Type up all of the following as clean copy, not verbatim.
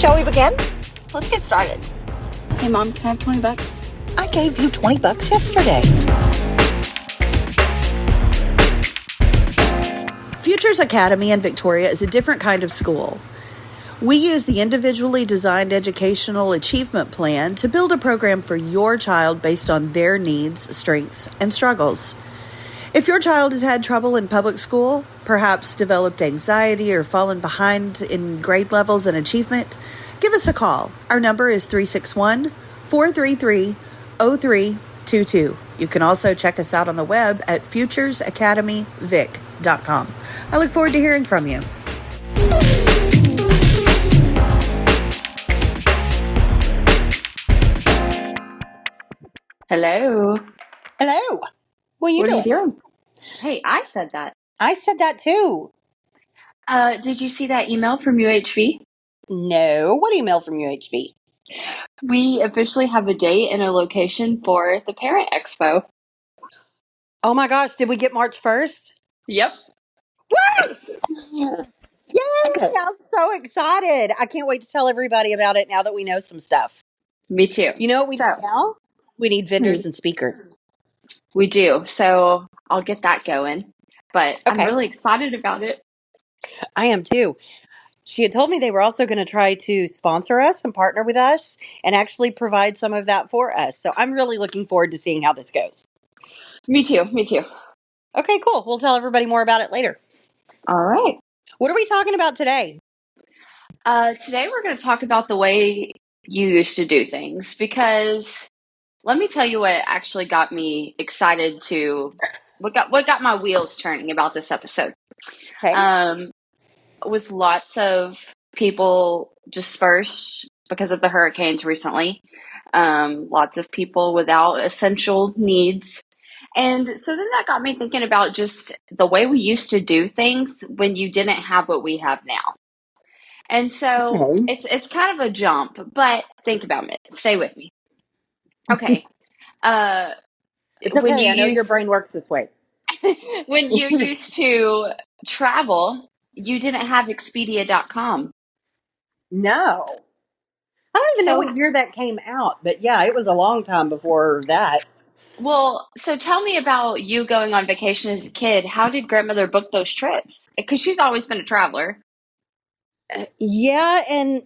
Shall we begin? Let's get started. Hey, Mom, can I have $20? I gave you $20 yesterday. Futures Academy in Victoria is a different kind of school. We use the individually designed educational achievement plan to build a program for your child based on their needs, strengths, and struggles. If your child has had trouble in public school, perhaps developed anxiety or fallen behind in grade levels and achievement, give us a call. Our number is 361-433-0322. You can also check us out on the web at futuresacademyvic.com. I look forward to hearing from you. Hello. Hello. What are you doing? Hey, I said that. I said that too. Did you see that email from UHV? No. What email from UHV? We officially have a date and a location for the Parent Expo. Oh my gosh, did we get March 1st? Yep. Woo! Yay! I'm so excited. I can't wait to tell everybody about it now that we know some stuff. Me too. You know what we need now? We need vendors and speakers. We do. So I'll get that going. But Okay. I'm really excited about it. I am too. She had told me they were also going to try to sponsor us and partner with us and actually provide some of that for us. So I'm really looking forward to seeing how this goes. Me too. Okay, cool. We'll tell everybody more about it later. All right. What are we talking about today? Today we're going to talk about the way you used to do things, because let me tell you what actually got me excited what got my wheels turning about this episode. Okay. With lots of people dispersed because of the hurricanes recently, lots of people without essential needs. And so then that got me thinking about just the way we used to do things when you didn't have what we have now. And so it's kind of a jump, but think about it. Stay with me. Okay. It's okay. I know your brain works this way. When you used to travel, you didn't have Expedia.com. No. I don't even know what year that came out, but yeah, it was a long time before that. Well, so tell me about you going on vacation as a kid. How did grandmother book those trips? Because she's always been a traveler. Yeah, and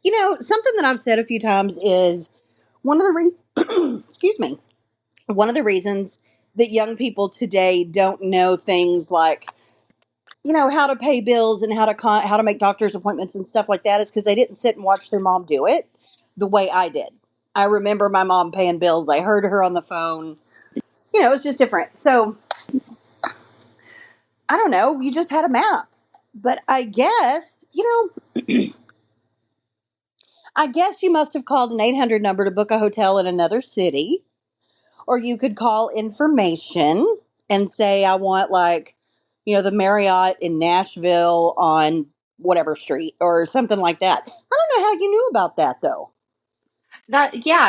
you know, something that I've said a few times is one of the reasons, excuse me, one of the reasons that young people today don't know things like, you know, how to pay bills and how to make doctor's appointments and stuff like that is because they didn't sit and watch their mom do it the way I did. I remember my mom paying bills. I heard her on the phone. You know, it was just different. So, I don't know. You just had a map. But I guess, I guess you must have called an 800 number to book a hotel in another city. Or you could call information and say, I want the Marriott in Nashville on whatever street or something like that. I don't know how you knew about that though.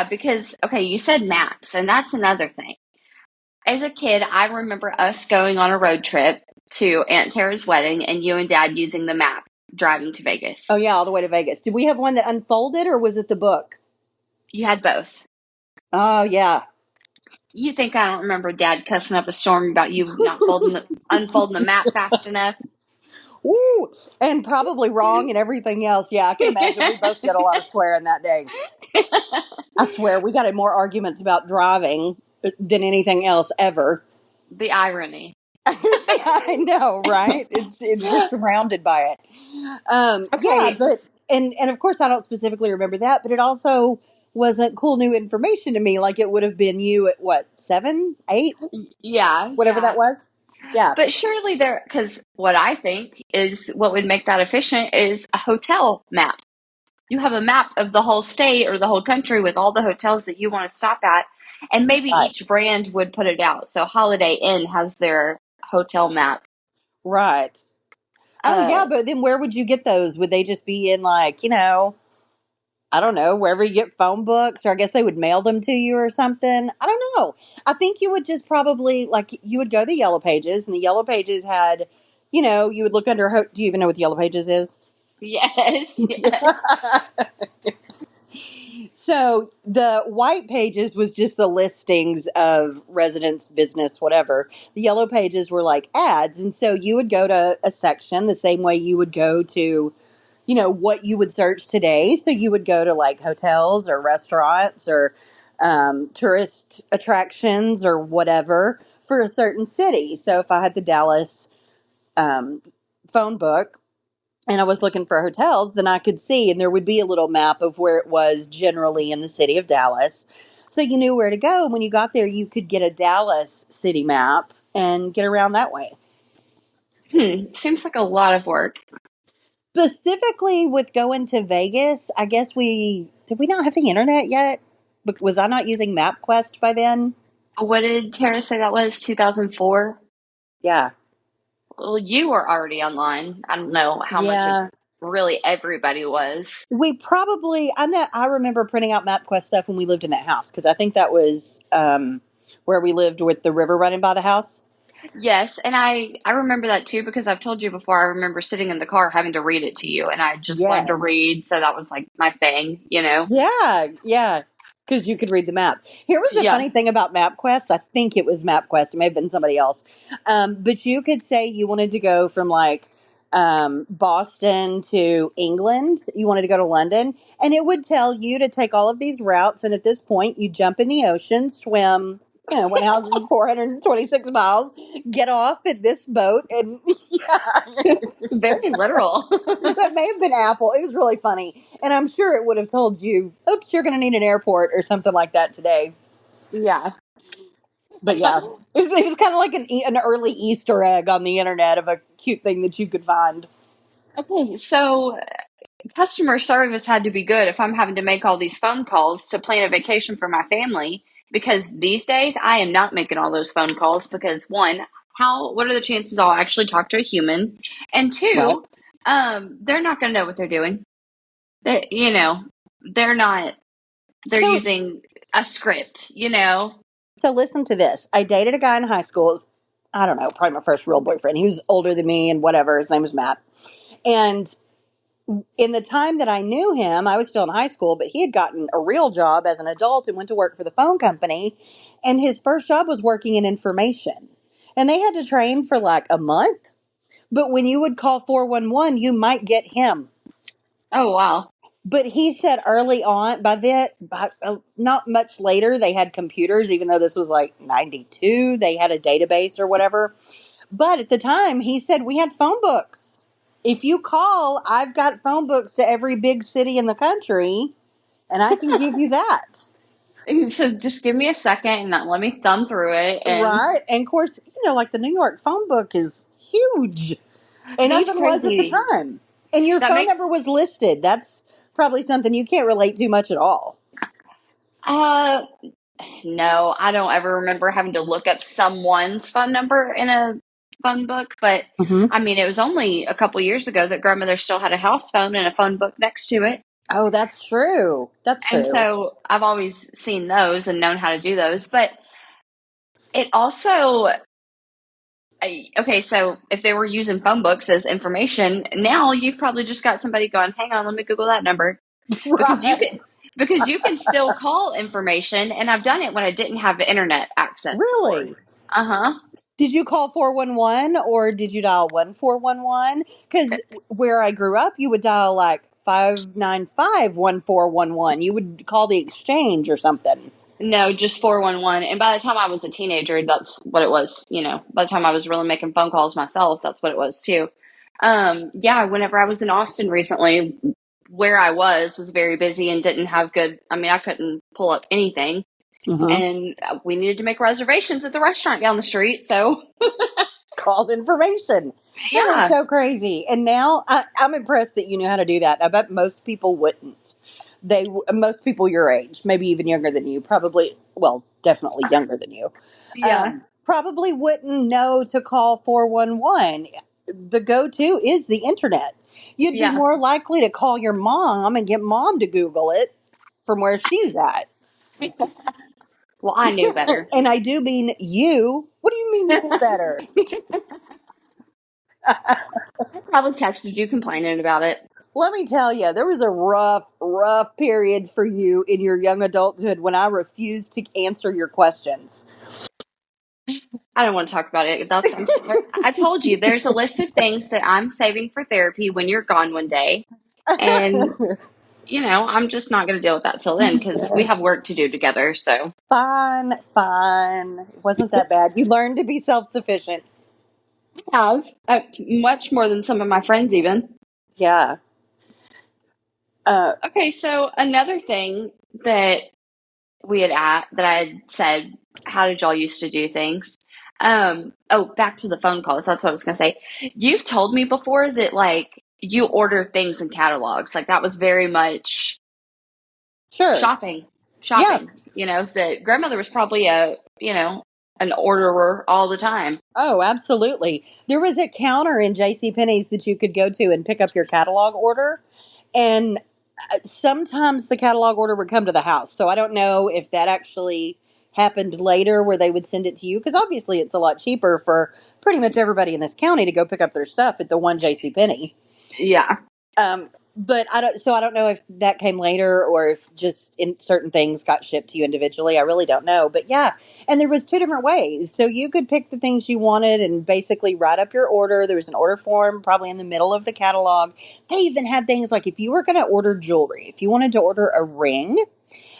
Because, okay, you said maps, and that's another thing. As a kid, I remember us going on a road trip to Aunt Tara's wedding and you and Dad using the map driving to Vegas. Oh, yeah, all the way to Vegas. Did we have one that unfolded or was it the book? You had both. Oh, yeah. You think I don't remember Dad cussing up a storm about you not unfolding the map fast enough? Ooh, and probably wrong and everything else. Yeah, I can imagine we both did a lot of swearing that day. I swear, we got in more arguments about driving than anything else ever. The irony. I know, right? We're surrounded by it. Okay. Yeah, but and of course I don't specifically remember that, but it also wasn't cool new information to me. Like it would have been you at what 7, 8, whatever that was. Yeah, but surely because what I think is what would make that efficient is a hotel map. You have a map of the whole state or the whole country with all the hotels that you want to stop at, and maybe each brand would put it out. So Holiday Inn has their hotel map. Right. Oh, yeah, but then where would you get those? Would they just be in I don't know, wherever you get phone books, or I guess they would mail them to you or something. I don't know. I think you would just probably, you would go to the Yellow Pages, and the Yellow Pages had, you would look under, do you even know what the Yellow Pages is? Yes, yes. So the white pages was just the listings of residents, business, whatever. The yellow pages were like ads. And so you would go to a section the same way you would go to, what you would search today. So you would go to like hotels or restaurants or tourist attractions or whatever for a certain city. So if I had the Dallas um, phone book, and I was looking for hotels, then I could see, and there would be a little map of where it was generally in the city of Dallas. So you knew where to go. When you got there, you could get a Dallas city map and get around that way. Seems like a lot of work. Specifically with going to Vegas, I guess did we not have the internet yet? Was I not using MapQuest by then? What did Tara say that was? 2004? Yeah. Well, you were already online. I don't know how much of Yeah. really everybody was. I remember printing out MapQuest stuff when we lived in that house because I think that was where we lived with the river running by the house. Yes, and I remember that too because I've told you before. I remember sitting in the car having to read it to you, and I just love to Yes. read, so that was like my thing. Yeah, yeah. Because you could read the map. Here was the Yeah. funny thing about MapQuest. I think it was MapQuest. It may have been somebody else. But you could say you wanted to go from like Boston to England. You wanted to go to London. And it would tell you to take all of these routes. And at this point, you jump in the ocean, swim, 1,426 miles, get off at this boat. And yeah. Very literal. So that may have been Apple. It was really funny. And I'm sure it would have told you, oops, you're going to need an airport or something like that today. Yeah. But yeah, it was kind of like an early Easter egg on the internet of a cute thing that you could find. Okay, so customer service had to be good if I'm having to make all these phone calls to plan a vacation for my family because these days I am not making all those phone calls because one, what are the chances I'll actually talk to a human? And Right. two, they're not going to know what they're doing. They're not, they're So, using a script. so listen to this. I dated a guy in high school. It was, I don't know, probably my first real boyfriend. He was older than me and whatever. His name was Matt. And in the time that I knew him, I was still in high school, but he had gotten a real job as an adult and went to work for the phone company. And his first job was working in information. And they had to train for like a month. But when you would call 411, you might get him. Oh, wow. But he said early on, not much later, they had computers, even though this was like 92, they had a database or whatever. But at the time, he said we had phone books. If you call, I've got phone books to every big city in the country, and I can give you that. So just give me a second and let me thumb through it. And Right. And of course, like the New York phone book is huge, and that's even was at the crazy. time. And your That phone makes number was listed. That's probably something you can't relate to much at all. uh no, I don't ever remember having to look up someone's phone number in a phone book, but Hmm. I mean, it was only a couple years ago that grandmother still had a house phone and a phone book next to it. Oh, that's true. That's And true. so I've always seen those and known how to do those. But it also, okay, so if they were using phone books as information, now you've probably just got somebody going, hang on, let me Google that number. Because you Right. can because you can still call information, and I've done it when I didn't have internet access before. Really? Uh-huh. Did you call 411 or did you dial 1411? Because where I grew up, you would dial like 595-1411. You would call the exchange or something. No, just 411. And by the time I was a teenager, that's what it was. By the time I was really making phone calls myself, that's what it was too. Yeah, whenever I was in Austin recently, where I was very busy and didn't have good, I mean, I couldn't pull up anything. Hmm. And we needed to make reservations at the restaurant down the street. So, Called information. That is yeah, so crazy. And now I'm impressed that you knew how to do that. I bet most people wouldn't. Most people your age, maybe even younger than you, probably, well, definitely younger than you, yeah, probably wouldn't know to call 411. The go-to is the internet. You'd be yeah. more likely to call your mom and get mom to Google it from where she's at. Well, I knew better. And I do mean you. What do you mean you knew better? I probably texted you complaining about it. Let me tell you, there was a rough period for you in your young adulthood when I refused to answer your questions. I don't want to talk about it. I told you there's a list of things that I'm saving for therapy when you're gone one day. And, I'm just not going to deal with that till then because we have work to do together. So, Fine, fine. It wasn't that bad. You learned to be self sufficient. I have much more than some of my friends, even. Yeah. Uh, Okay, so another thing that that I had said, how did y'all used to do things? Back to the phone calls. That's what I was gonna say. You've told me before that like you order things in catalogs. Like that was very much sure. shopping. Yeah. Shopping. The grandmother was probably an orderer all the time. Oh, absolutely. There was a counter in J.C. Penney's that you could go to and pick up your catalog order. And sometimes the catalog order would come to the house. So I don't know if that actually happened later where they would send it to you. Because obviously it's a lot cheaper for pretty much everybody in this county to go pick up their stuff at the one J.C. Penney. Yeah. But I don't know if that came later or if just in certain things got shipped to you individually. I really don't know. But yeah, and there was two different ways. So you could pick the things you wanted and basically write up your order. There was an order form probably in the middle of the catalog. They even had things like if you were going to order jewelry, if you wanted to order a ring,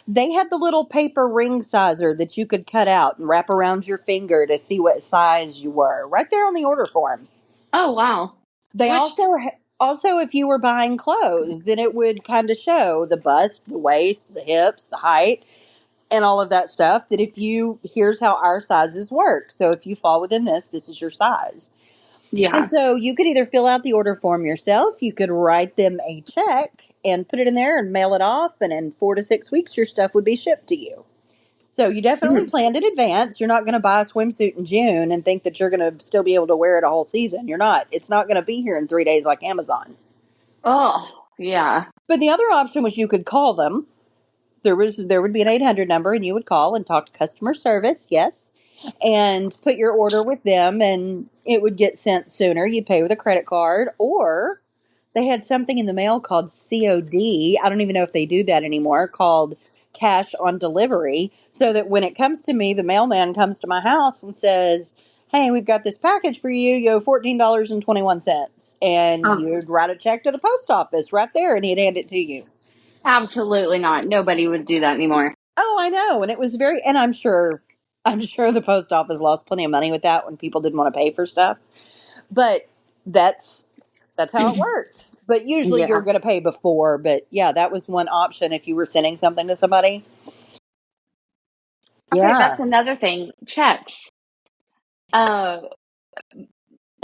they had the little paper ring sizer that you could cut out and wrap around your finger to see what size you were right there on the order form. Oh wow. They Which also, if you were buying clothes, then it would kind of show the bust, the waist, the hips, the height, and all of that stuff. That if you here's how our sizes work. So if you fall within this, this is your size. And yeah. so you could either fill out the order form yourself, you could write them a check and put it in there and mail it off, and in 4 to 6 weeks, your stuff would be shipped to you. So you definitely Mhm. planned in advance. You're not going to buy a swimsuit in June and think that you're going to still be able to wear it a whole season. You're not. It's not going to be here in 3 days like Amazon. Oh, yeah. But the other option was you could call them. There would be an 800 number and you would call and talk to customer service, yes, and put your order with them and it would get sent sooner. You pay with a credit card or they had something in the mail called COD. I don't even know if they do that anymore, called cash on delivery. So that when it comes to me, the mailman comes to my house and says, "Hey, we've got this package for you. You owe $14.21." And Oh, you'd write a check to the post office right there and he'd hand it to you. absolutely not. Nobody would do that anymore. Oh, I know. And it was and I'm sure the post office lost plenty of money with that when people didn't want to pay for stuff. But that's that's how it worked. But usually you're Yeah. going to pay before. But yeah, that was one option if you were sending something to somebody. Okay, Yeah. that's another thing. Checks. Uh,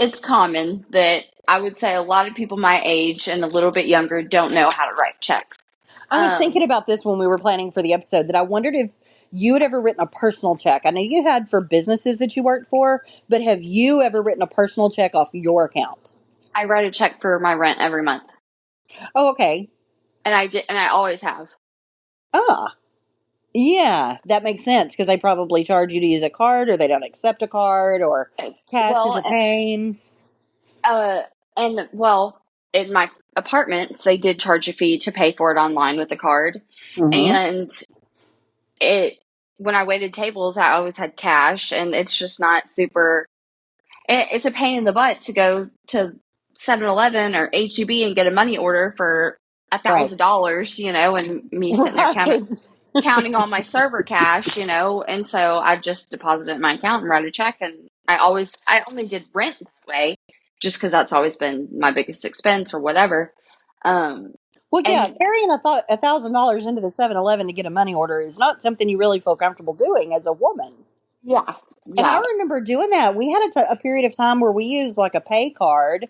it's common that I would say a lot of people my age and a little bit younger don't know how to write checks. I was thinking Um, about this when we were planning for the episode that I wondered if you had ever written a personal check. I know you had for businesses that you worked for, but have you ever written a personal check off your account? I write a check for my rent every month, Oh, okay. and I did, and I always have. Ah, yeah, that makes sense because they probably charge you to use a card or they don't accept a card or cash is Well, a pain. uh, and well, in my apartments, they did charge a fee to pay for it online with a card, Mm-hmm. and it when I waited tables, I always had cash, and it's just not super. It's a pain in the butt to go to 7-Eleven or HEB and get a money order for a Right. thousand dollars, and me sitting there Right. counting all my server cash, and so I just deposited it in my account and write a check, and I only did rent that way, just because that's always been my biggest expense or whatever. Um, Well, yeah, and carrying $1,000 into the 7-Eleven to get a money order is not something you really feel comfortable doing as a woman. yeah, And I yeah, remember doing that. We had a period of time where we used like a pay card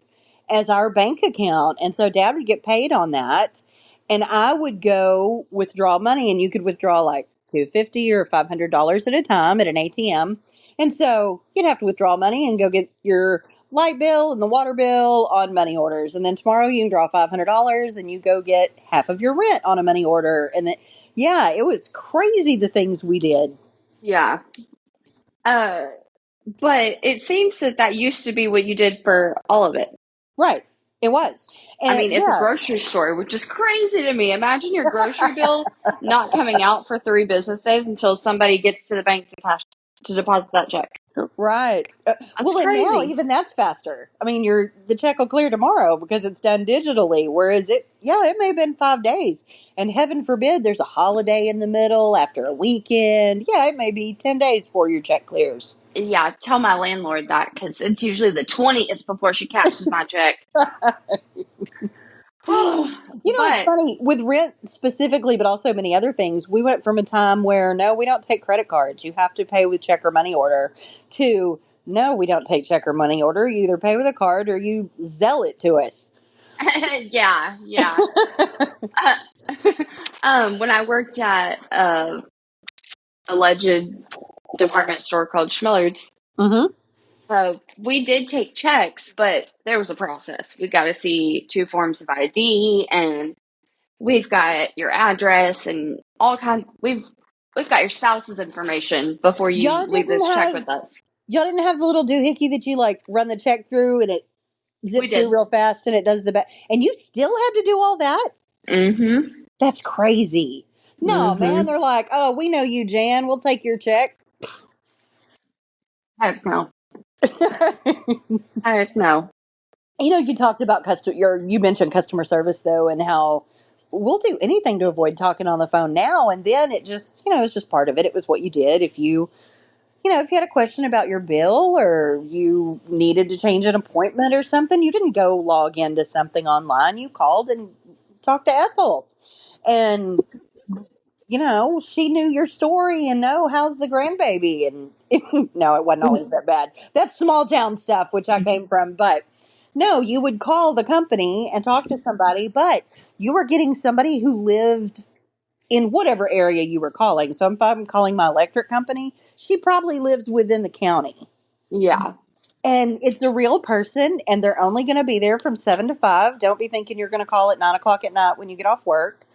as our bank account. And so dad would get paid on that. And I would go withdraw money and you could withdraw like 250 or $500 at a time at an ATM. And so you'd have to withdraw money and go get your light bill and the water bill on money orders. And then tomorrow you can draw $500 and you go get half of your rent on a money order. And then, yeah, it was crazy the things we did. yeah. Uh, But it seems that that used to be what you did for all of it. Right. It was. I And mean, at the yeah, grocery store, which is crazy to me. Imagine your grocery bill not coming out for 3 business days until somebody gets to the bank to deposit that check. right. That's Well, and now crazy. even that's faster. I mean, the check will clear tomorrow because it's done digitally. Whereas it may have been 5 days, and heaven forbid there's a holiday in the middle after a weekend. Yeah, it may be 10 days before your check clears. Yeah, tell my landlord that because it's usually the 20th before she cashes my check. It's But funny with rent specifically, but also many other things. We went from a time where no, we don't take credit cards. You have to pay with check or money order to no, we don't take check or money order. You either pay with a card or you zell it to us. yeah, yeah. When I worked at a alleged department store called Schmillard's, Mm-hmm. we did take checks, but there was a process. We got to see 2 forms of ID, and we've got your address and all kind. We've got your spouse's information before you Y'all leave didn't this check have with us. y'all didn't have the little doohickey that you like run the check through and it We zips through did. real fast and it does the back, and you still had to do all that. Mm-hmm. That's crazy. No, man, Mm-hmm. they're like, oh, we know you, Jan. We'll take your check. Heck no. Heck no. You talked about you mentioned customer service though, and how we'll do anything to avoid talking on the phone now. And then it just, it's just part of it. It was what you did. If you had a question about your bill or you needed to change an appointment or something, you didn't go log into something online. You called and talked to Ethel. And she knew your story and how's the grandbaby? And no, it wasn't always that bad. That's small town stuff, which I came from. But no, you would call the company and talk to somebody, but you were getting somebody who lived in whatever area you were calling. So if I'm calling my electric company, she probably lives within the county. Yeah. And it's a real person, and they're only going to be there from 7 to 5. Don't be thinking you're going to call at 9 o'clock at night when you get off work.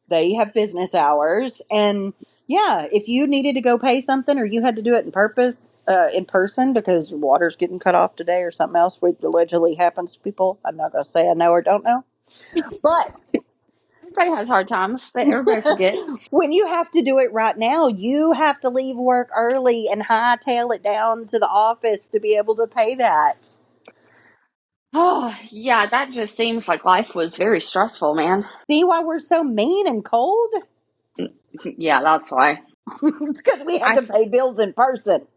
They have business hours, and yeah, if you needed to go pay something or you had to do it in person because water's getting cut off today or something else, which allegedly happens to people. I'm not going to say I know or don't know, but Everybody has hard times. Everybody forgets. when you have to do it right now, you have to leave work early and hightail it down to the office to be able to pay that. Oh, yeah, that just seems like life was very stressful, man. See why we're so mean and cold? Yeah, that's why. It's because we had I. to pay bills in person.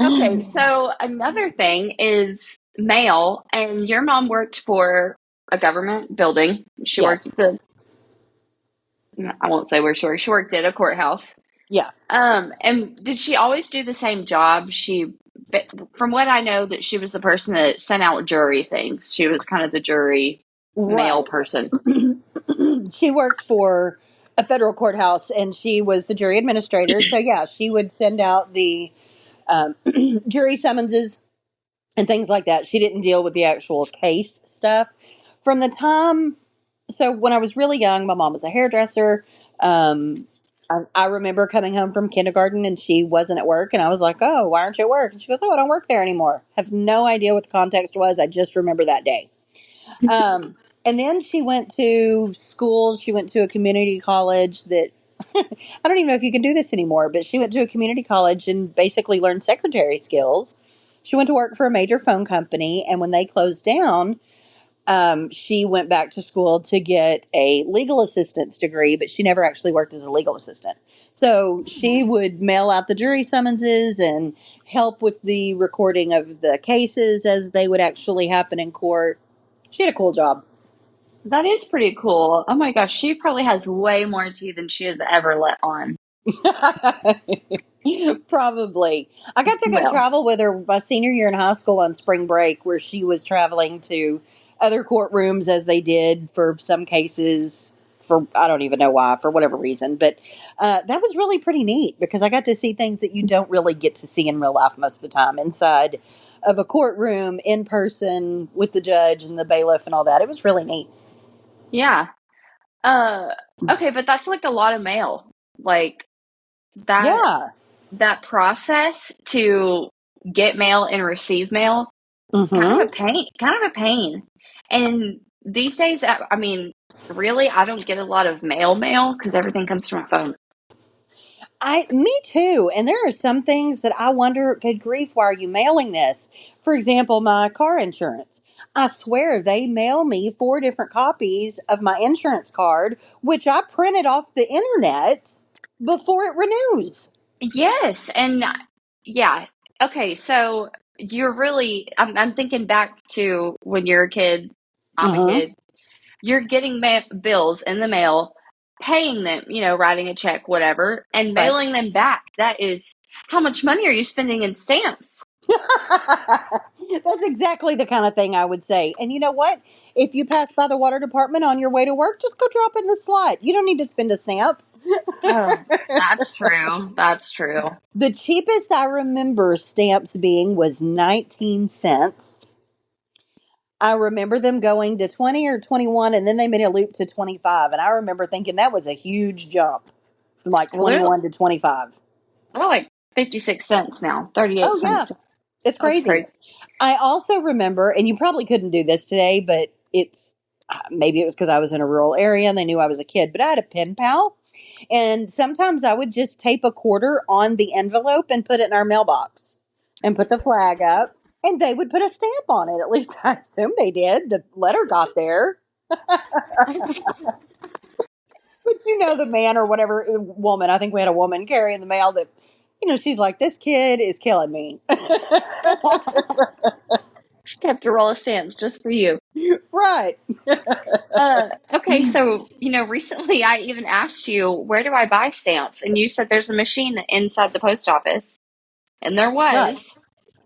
Okay, so another thing is mail, and your mom worked for a government building. She worked at Yes. the, I won't say where she worked. She worked at a courthouse. Yeah. And did she always do the same job? From what I know, that she was the person that sent out jury things. She was kind of the jury mail Right. person. She worked for a federal courthouse and she was the jury administrator. So, yeah, she would send out the um, jury summonses and things like that. She didn't deal with the actual case stuff. From the time, so when I was really young, my mom was a hairdresser. I remember coming home from kindergarten and she wasn't at work. And I was like, oh, why aren't you at work? And she goes, oh, I don't work there anymore. Have no idea what the context was. I just remember that day. Um, and then she went to school. She went to a community college that I don't even know if you can do this anymore, but she went to a community college and basically learned secretary skills. She went to work for a major phone company. And when they closed down, she went back to school to get a legal assistance degree, but she never actually worked as a legal assistant. So she would mail out the jury summonses and help with the recording of the cases as they would actually happen in court. She had a cool job. That is pretty cool. Oh my gosh, she probably has way more tea than she has ever let on. Probably. I got to go Well, travel with her my senior year in high school on spring break, where she was traveling to other courtrooms as they did for some cases. For I don't even know why, for whatever reason, but that was really pretty neat because I got to see things that you don't really get to see in real life most of the time inside of a courtroom in person with the judge and the bailiff and all that. It was really neat. yeah. Uh, okay, but that's like a lot of mail. Like, that Yeah. that process to get mail and receive mail, Mm-hmm. kind of a pain. And these days, I mean, really, I don't get a lot of mail because everything comes from my phone. Me too. And there are some things that I wonder, good grief, why are you mailing this? For example, my car insurance. I swear they mail me 4 different copies of my insurance card, which I printed off the internet before it renews. Yes, and yeah. Okay, so you're really, I'm thinking back to when you're a kid, I'm a Mm-hmm. kid. You're getting bills in the mail, paying them, writing a check, whatever, and Right. mailing them back. That is, how much money are you spending in stamps? That's exactly the kind of thing I would say. And you know what? If you pass by the water department on your way to work, just go drop in the slot. You don't need to spend a stamp. Oh, that's true. That's true. The cheapest I remember stamps being was 19 cents. I remember them going to 20 or 21 and then they made a loop to 25. And I remember thinking that was a huge jump from like Well, they're, 21 to 25. they're like 56 cents now, 38 Oh, yeah. cents. It's That's crazy. crazy. I also remember, and you probably couldn't do this today, but maybe it was because I was in a rural area and they knew I was a kid, but I had a pen pal. And sometimes I would just tape a quarter on the envelope and put it in our mailbox and put the flag up. And they would put a stamp on it. At least I assume they did. The letter got there. But you know, the man or whatever woman, I think we had a woman carrying the mail that, she's like, this kid is killing me. Kept a roll of stamps just for you. Right. Okay, so, recently I even asked you, where do I buy stamps? And you said there's a machine inside the post office. And there Right. was.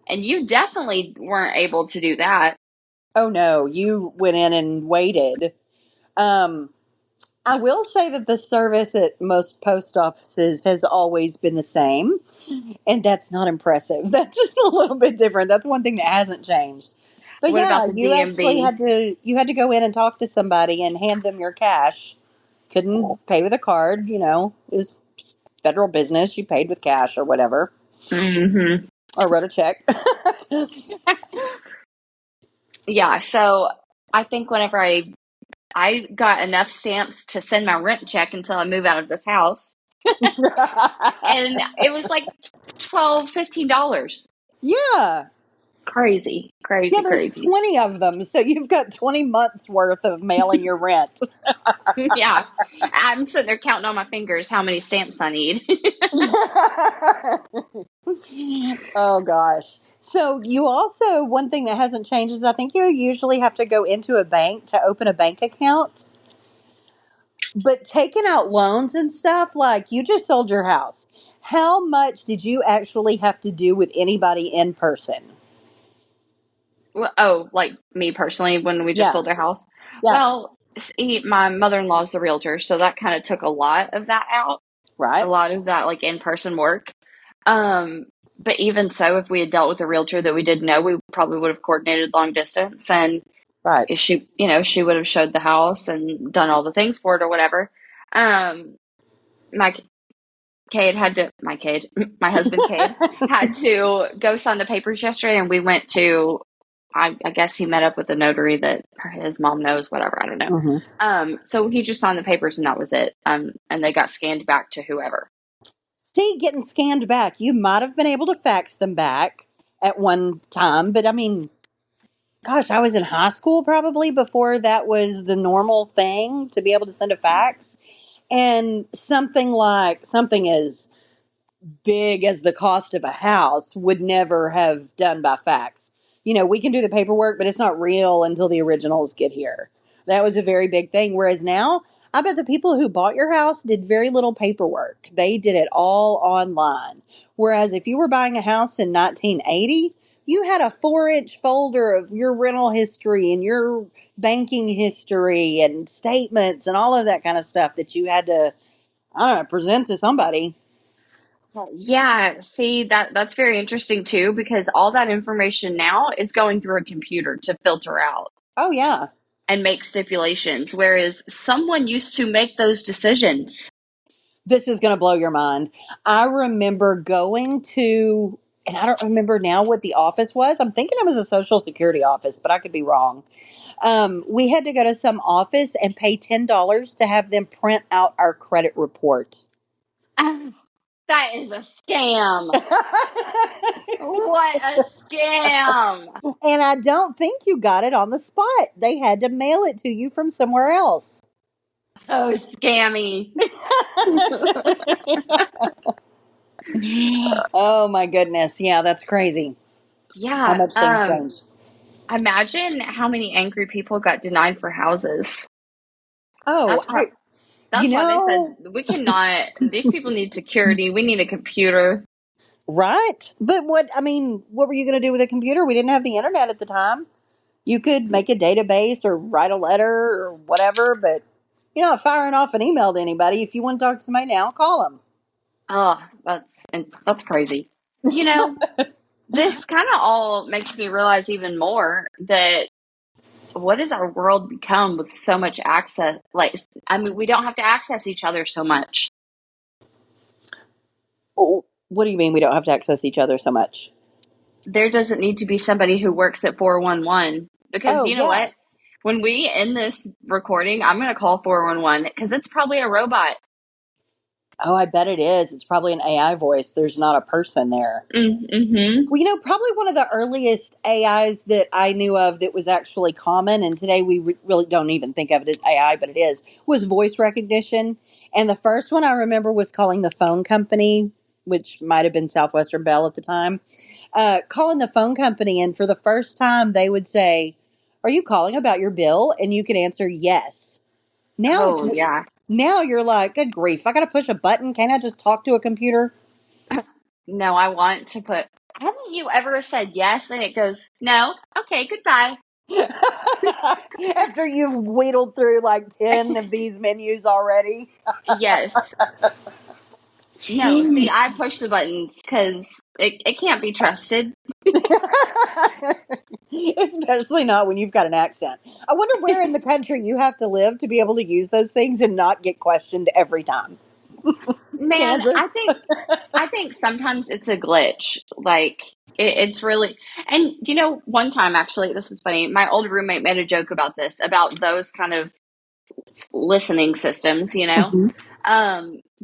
And you definitely weren't able to do that. Oh, no. You went in and waited. Um, I will say that the service at most post offices has always been the same, and that's not impressive. That's just a little bit different. That's one thing that hasn't changed. But What yeah, about the you actually DMV? had to go in and talk to somebody and hand them your cash. Couldn't pay with a card, it was federal business. You paid with cash or whatever, Mm-hmm. or wrote a check. Yeah, so I think whenever I got enough stamps to send my rent check until I move out of this house, and it was like 12, $15. Yeah. Crazy, Yeah, crazy, there's crazy. 20 of them. So you've got 20 months worth of mailing your rent. Yeah, I'm sitting there counting on my fingers how many stamps I need. Oh gosh. So you also, one thing that hasn't changed is I think you usually have to go into a bank to open a bank account. But taking out loans and stuff, like you just sold your house. How much did you actually have to do with anybody in person? Well, oh, like me personally, when we just Yeah. sold our house. Yeah. Well, see, my mother-in-law is the realtor, so that kind of took a lot of that out, a Right. lot of that like in-person work. Um, but even so, if we had dealt with a realtor that we didn't know, we probably would have coordinated long distance, and Right. if she would have showed the house and done all the things for it or whatever. Um, my my husband Cade had to go sign the papers yesterday, and we went to, I guess he met up with a notary that his mom knows, whatever, I don't know. Hmm. So he just signed the papers and that was it. And they got scanned back to whoever. See, getting scanned back. You might have been able to fax them back at one time, but I mean, gosh, I was in high school probably before that was the normal thing to be able to send a fax. And something as big as the cost of a house would never have done by fax. We can do the paperwork, but it's not real until the originals get here. That was a very big thing. Whereas now, I bet the people who bought your house did very little paperwork. They did it all online. Whereas if you were buying a house in 1980, you had a 4-inch folder of your rental history and your banking history and statements and all of that kind of stuff that you had to, I don't know, present to somebody. Yeah, see, that's very interesting too, because all that information now is going through a computer to filter out Oh, yeah. and make stipulations, whereas someone used to make those decisions. This is going to blow your mind. I remember going to, and I don't remember now what the office was. I'm thinking it was a Social Security office, but I could be wrong. We had to go to some office and pay $10 to have them print out our credit report. That is a scam. What a scam. And I don't think you got it on the spot. They had to mail it to you from somewhere else. So scammy. Oh my goodness. Yeah, that's crazy. How Yeah. much things change. Imagine how many angry people got denied for houses. Oh, That's pro- you that's why they said know, we cannot. These people need security. We need a computer. right? But what were you going to do with a computer? We didn't have the internet at the time. You could make a database or write a letter or whatever, but you're not firing off an email to anybody. If you want to talk to somebody now, call them. Oh, that's crazy. You know, this kind of all makes me realize even more that what does our world become with so much access? Like, I mean, we don't have to access each other so much. Oh, what do you mean we don't have to access each other so much? There doesn't need to be somebody who works at 411 because Oh, you know yeah. what? When we end this recording, I'm going to call 411 because it's probably a robot. Oh, I bet it is. It's probably an AI voice. There's not a person there. Mm-hmm. Well, probably one of the earliest AIs that I knew of that was actually common, and today we really don't even think of it as AI, but it is, was voice recognition. And the first one I remember was calling the phone company, which might have been Southwestern Bell at the time. Calling the phone company, and for the first time, they would say, "Are you calling about your bill?" And you could answer yes. Now it's Oh, yeah. now you're like, good grief, I got to push a button. Can't I just talk to a computer? No, I want to put. Haven't you ever said yes and it goes, no? Okay, goodbye. After you've wheedled through like 10 of these menus already. Yes. No, see, I push the buttons because it can't be trusted. Especially not when you've got an accent. I wonder where in the country you have to live to be able to use those things and not get questioned every time. Man, I Kansas. think I think sometimes it's a glitch. Like it's really, and one time actually, this is funny. My old roommate made a joke about this, about those kind of listening systems,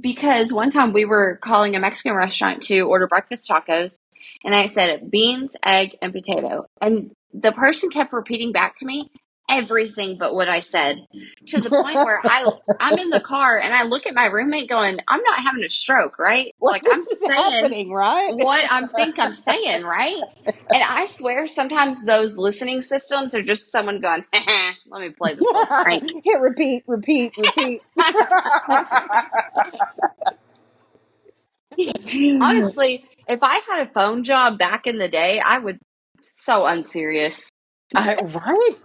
because one time we were calling a Mexican restaurant to order breakfast tacos, and I said beans, egg, and potato, and the person kept repeating back to me everything but what I said, to the point where I'm in the car and I look at my roommate going, I'm not having a stroke, right? Like Like this I'm is saying happening, right? what I'm saying, right? And I swear sometimes those listening systems are just someone going, let me play this little prank. Hit repeat, repeat, repeat. Honestly, if I had a phone job back in the day, I would so unserious. Right?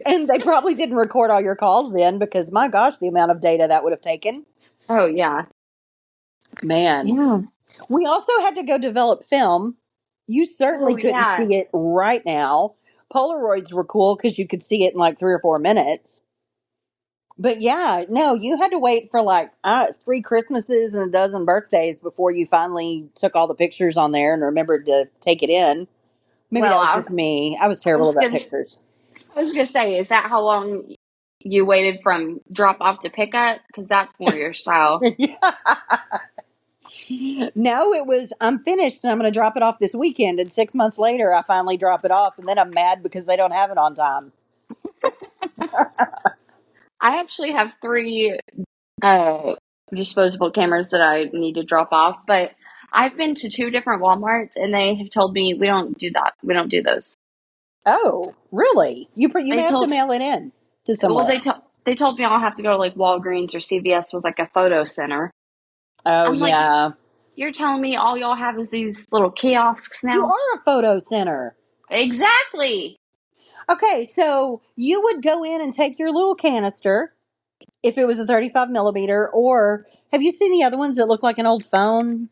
And they probably didn't record all your calls then because my gosh, the amount of data that would have taken. Oh yeah. Man. Yeah. We also had to go develop film. You certainly Oh couldn't yeah. see it right now. Polaroids were cool because you could see it in like 3 or 4 minutes. But yeah, no, you had to wait for like 3 Christmases and a dozen birthdays before you finally took all the pictures on there and remembered to take it in. Maybe Well, that was just me. I was I terrible was about gonna pictures. I was gonna say, is that how long you waited from drop off to pick up? Because that's more your style. No, it was, I'm finished and I'm going to drop it off this weekend. And 6 months later, I finally drop it off. And then I'm mad because they don't have it on time. I actually have three uh, disposable cameras that I need to drop off, but I've been to two different Walmarts and they have told me we don't do that. We don't do those. Oh, really? You may They have to told mail it in to well somewhere. they told me I'll have to go to like Walgreens or CVS with like a photo center. Oh, I'm like, yeah. you're telling me all y'all have is these little kiosks You now? are a photo center. Exactly. Okay, so you would go in and take your little canister if it was a 35 millimeter, or have you seen the other ones that look like an old phone?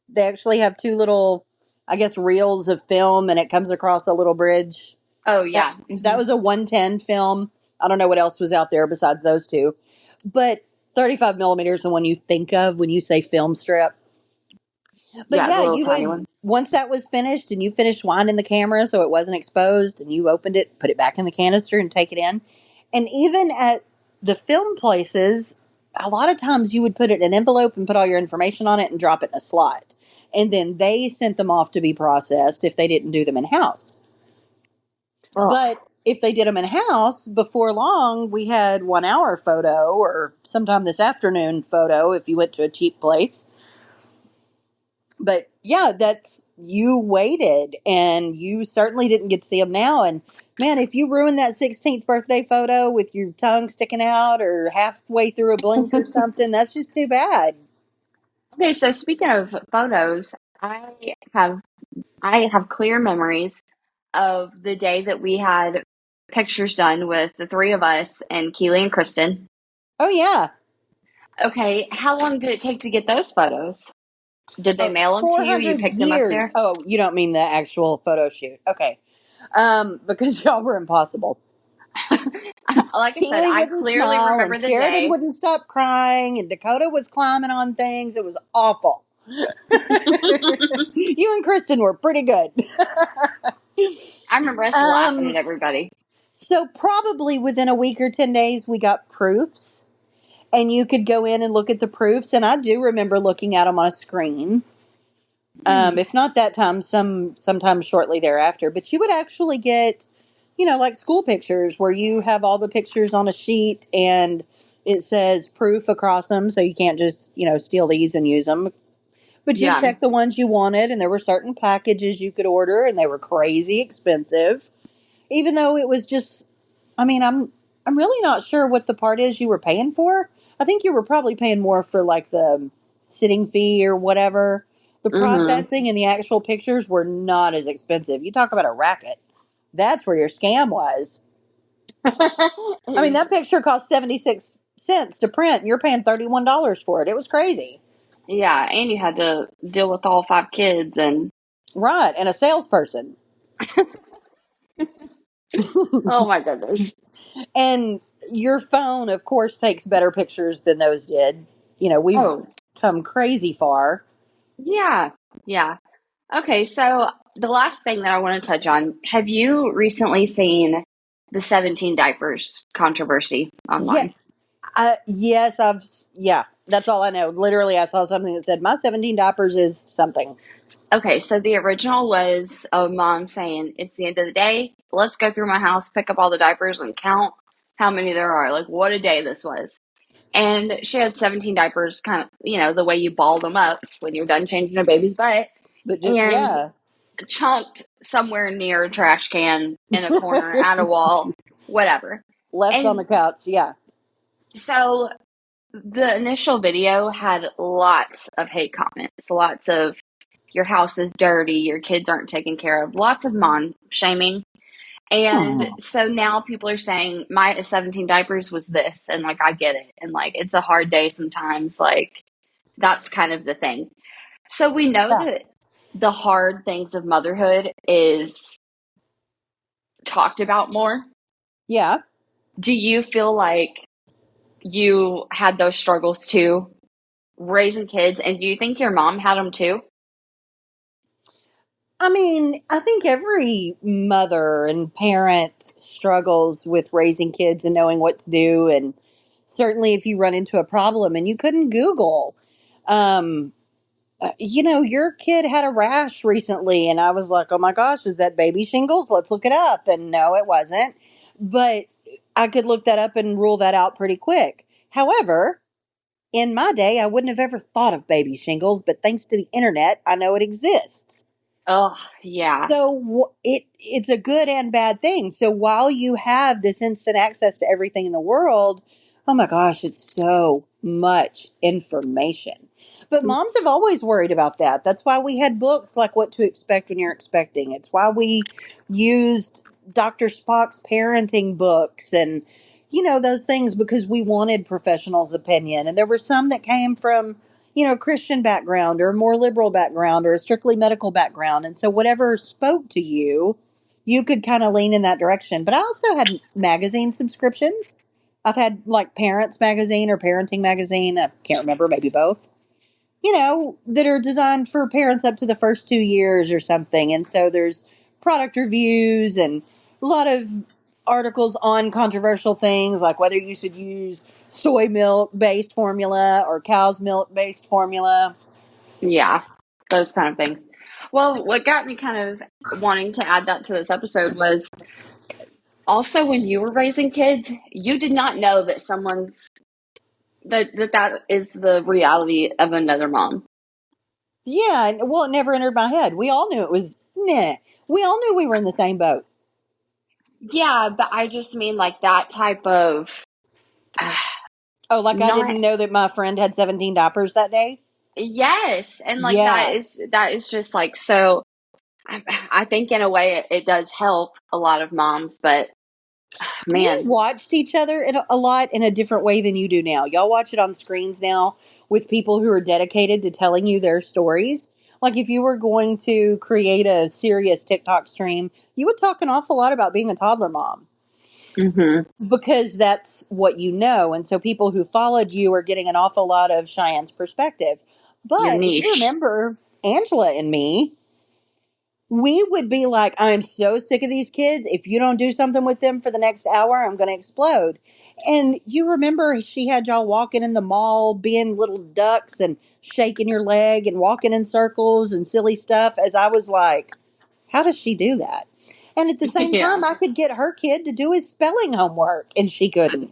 They actually have two little, I guess, reels of film and it comes across a little bridge. Oh That yeah. that was a 110 film. I don't know what else was out there besides those two. But 35 millimeters, the one you think of when you say film strip. But Yeah, the yeah, little you tiny would, one. once that was finished and you finished winding the camera so it wasn't exposed and you opened it, put it back in the canister and take it in. And even at the film places, a lot of times you would put it in an envelope and put all your information on it and drop it in a slot. And then they sent them off to be processed if they didn't do them in house. Well, But if they did them in house, before long, we had 1 hour photo or sometime this afternoon photo if you went to a cheap place. But yeah, that's, you waited and you certainly didn't get to see them now. And man, if you ruin that 16th birthday photo with your tongue sticking out or halfway through a blink or something, that's just too bad. okay, so speaking of photos, I have I have clear memories of the day that we had pictures done with the three of us and Keely and Kristen. Oh, yeah. Okay, how long did it take to get those photos? Did they Oh, mail them to you? You 400 picked them up years. there? Oh, you don't mean the actual photo shoot. Okay. Because y'all were impossible. Like I said, Keely I wouldn't clearly smile remember and the Sheridan day. wouldn't stop crying and Dakota was climbing on things. It was awful. You and Kristen were pretty good. I remember us laughing at um, everybody. so probably within a week or 10 days, we got proofs and you could go in and look at the proofs. And I do remember looking at them on a screen. Hmm. If not that time, sometime shortly thereafter. But you would actually get, like school pictures where you have all the pictures on a sheet and it says proof across them, so you can't just steal these and use them. But you Yeah. check the ones you wanted, and there were certain packages you could order, and they were crazy expensive. Even though it was just, I mean, I'm really not sure what the part is you were paying for. I think you were probably paying more for like the sitting fee or whatever. The Mm-hmm. processing and the actual pictures were not as expensive. You talk about a racket. That's where your scam was. I mean, that picture cost 76 cents to print, and you're paying $31 for it. It was crazy. Yeah, and you had to deal with all five kids and Right. And a salesperson. oh my goodness. And your phone, of course, takes better pictures than those did. We've Oh, come crazy far. yeah. Yeah. Okay, so the last thing that I want to touch on, have you recently seen the 17 diapers controversy Yeah. online? Yes, yeah, that's all I know. Literally, I saw something that said, my 17 diapers is something. Okay, so the original was a mom saying, it's the end of the day. Let's go through my house, pick up all the diapers, and count how many there are. Like, what a day this was. And she had 17 diapers, kind of, the way you ball them up when you're done changing a baby's butt, But just, and yeah. chunked somewhere near a trash can in a corner, at a wall, whatever. Left on And the couch. Yeah. so the initial video had lots of hate comments, lots of your house is dirty, your kids aren't taken care of, lots of mom shaming. And Hmm. so now people are saying my 17 diapers was this, and like I get it, and like it's a hard day sometimes, like that's kind of the thing. So we know Yeah. that the hard things of motherhood is talked about more. Yeah. Do you feel like you had those struggles too, raising kids, and do you think your mom had them too? I mean, I think every mother and parent struggles with raising kids and knowing what to do. And certainly if you run into a problem and you couldn't Google, um, your kid had a rash recently, and I was like, oh my gosh, is that baby shingles? Let's look it up. And no, it wasn't. But I could look that up and rule that out pretty quick. However, in my day, I wouldn't have ever thought of baby shingles, but thanks to the internet, I know it exists. Oh, yeah. So it's a good and bad thing. So while you have this instant access to everything in the world, oh my gosh, it's so much information. But moms have always worried about that. That's why we had books like What to Expect When You're Expecting. It's why we used Dr. Spock's parenting books and those things, because we wanted professionals' opinion. And there were some that came from Christian background or a more liberal background or a strictly medical background. And so whatever spoke to you, you could kind of lean in that direction. But I also had magazine subscriptions. I've had like Parents Magazine or Parenting Magazine. I can't remember, maybe both. That are designed for parents up to the first 2 years or something. And so there's product reviews and a lot of articles on controversial things like whether you should use soy milk based formula or cow's milk based formula. Yeah, those kind of things. Well, what got me kind of wanting to add that to this episode was also when you were raising kids, you did not know that that is the reality of another mom. Yeah, well, it never entered my head. We all knew it was, nah. We all knew we were in the same boat. Yeah, but I just mean like that type of Oh, like I not didn't know that my friend had 17 diapers that day? yes, and like Yeah. that is just like so. I think in a way it does help a lot of moms, but We man, watched each other a lot in a different way than you do now. Y'all watch it on screens now with people who are dedicated to telling you their stories. Like if you were going to create a serious TikTok stream, you would talk an awful lot about being a toddler mom hmm because that's what you know. And so people who followed you are getting an awful lot of Cheyenne's perspective. your But if you niche. remember Angela and me, we would be like, I'm so sick of these kids. If you don't do something with them for the next hour, I'm going to explode. And you remember she had y'all walking in the mall, being little ducks and shaking your leg and walking in circles and silly stuff. As I was like, how does she do that? And at the same Yeah, time, I could get her kid to do his spelling homework and she couldn't.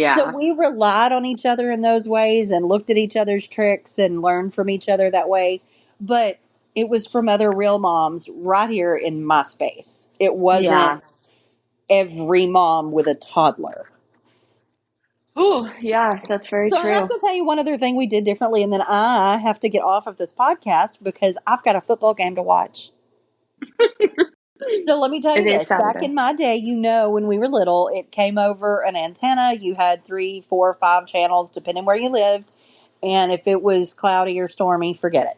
So yeah, we relied on each other in those ways and looked at each other's tricks and learned from each other that way. But it was from other real moms right here in my space. It yeah. wasn't every mom with a toddler. Ooh, yeah, that's very So I have true. to tell you one other thing we did differently, and then I have to get off of this podcast because I've got a football game to watch. So let me tell It you is this. Back Saturday. in my day, when we were little, it came over an antenna. You had 3, 4, 5 channels, depending where you lived. And if it was cloudy or stormy, forget it.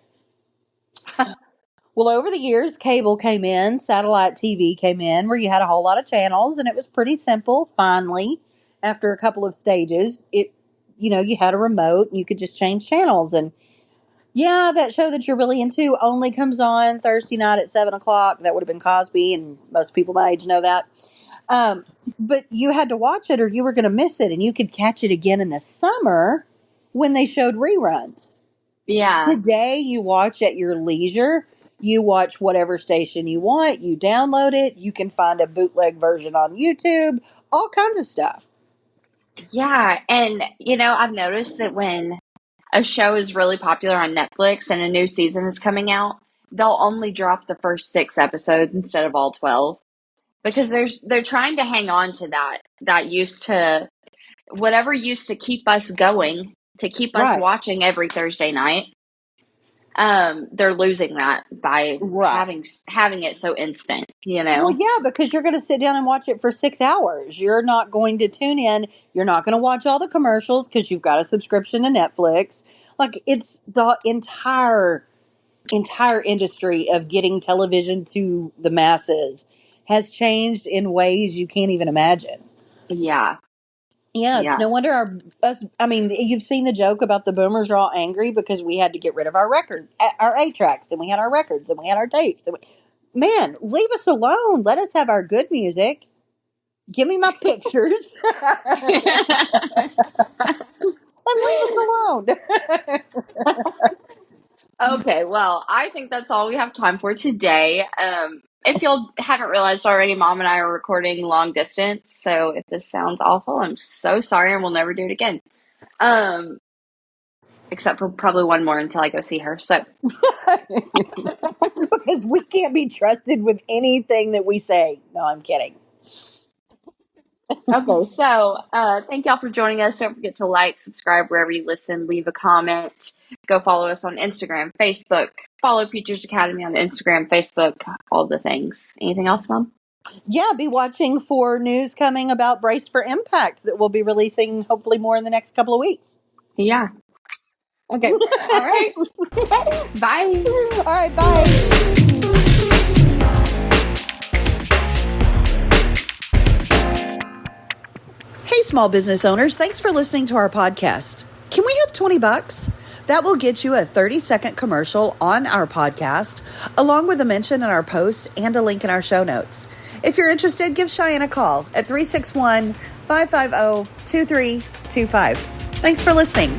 Well, over the years, cable came in, satellite TV came in, where you had a whole lot of channels, and it was pretty simple. Finally, after a couple of stages, you had a remote and you could just change channels. And yeah, that show that you're really into only comes on Thursday night at 7 o'clock. That would have been Cosby, and most people my age know that. Um, but you had to watch it or you were going to miss it, and you could catch it again in the summer when they showed reruns. Yeah, Today, you watch at your leisure. You watch whatever station you want. You download it. You can find a bootleg version on YouTube. All kinds of stuff. yeah, and I've noticed that when a show is really popular on Netflix and a new season is coming out, they'll only drop the first 6 episodes instead of all 12 because they're trying to hang on to that used to whatever used to keep us going, to keep us Right. watching every Thursday night. They're losing that by Right. having it so instant, Well, yeah, because you're going to sit down and watch it for 6 hours. You're not going to tune in. You're not going to watch all the commercials because you've got a subscription to Netflix. Like it's the entire industry of getting television to the masses has changed in ways you can't even imagine. Yeah, Yeah, it's yeah, no wonder I mean, you've seen the joke about the boomers are all angry because we had to get rid of our 8 tracks, and we had our records, and we had our tapes. Man, leave us alone. Let us have our good music. Give me my pictures and leave us alone. Okay, well, I think that's all we have time for today. If you haven't realized already, Mom and I are recording long distance, so if this sounds awful, I'm so sorry, and we'll never do it again. Um, except for probably one more until I go see her. So, Because we can't be trusted with anything that we say. No, I'm kidding. okay, so thank y'all for joining us. Don't forget to like, subscribe wherever you listen, leave a comment, go follow us on Instagram, Facebook, follow Futures Academy on Instagram, Facebook, all the things. Anything else, Mom? Yeah, be watching for news coming about Brace for Impact that we'll be releasing hopefully more in the next couple of weeks. Yeah. Okay. All right. Bye. All right, bye. Hey, small business owners, thanks for listening to our podcast. Can we have $20? That will get you a 30-second commercial on our podcast, along with a mention in our post and a link in our show notes. If you're interested, give Cheyenne a call at 361-550-2325. Thanks for listening.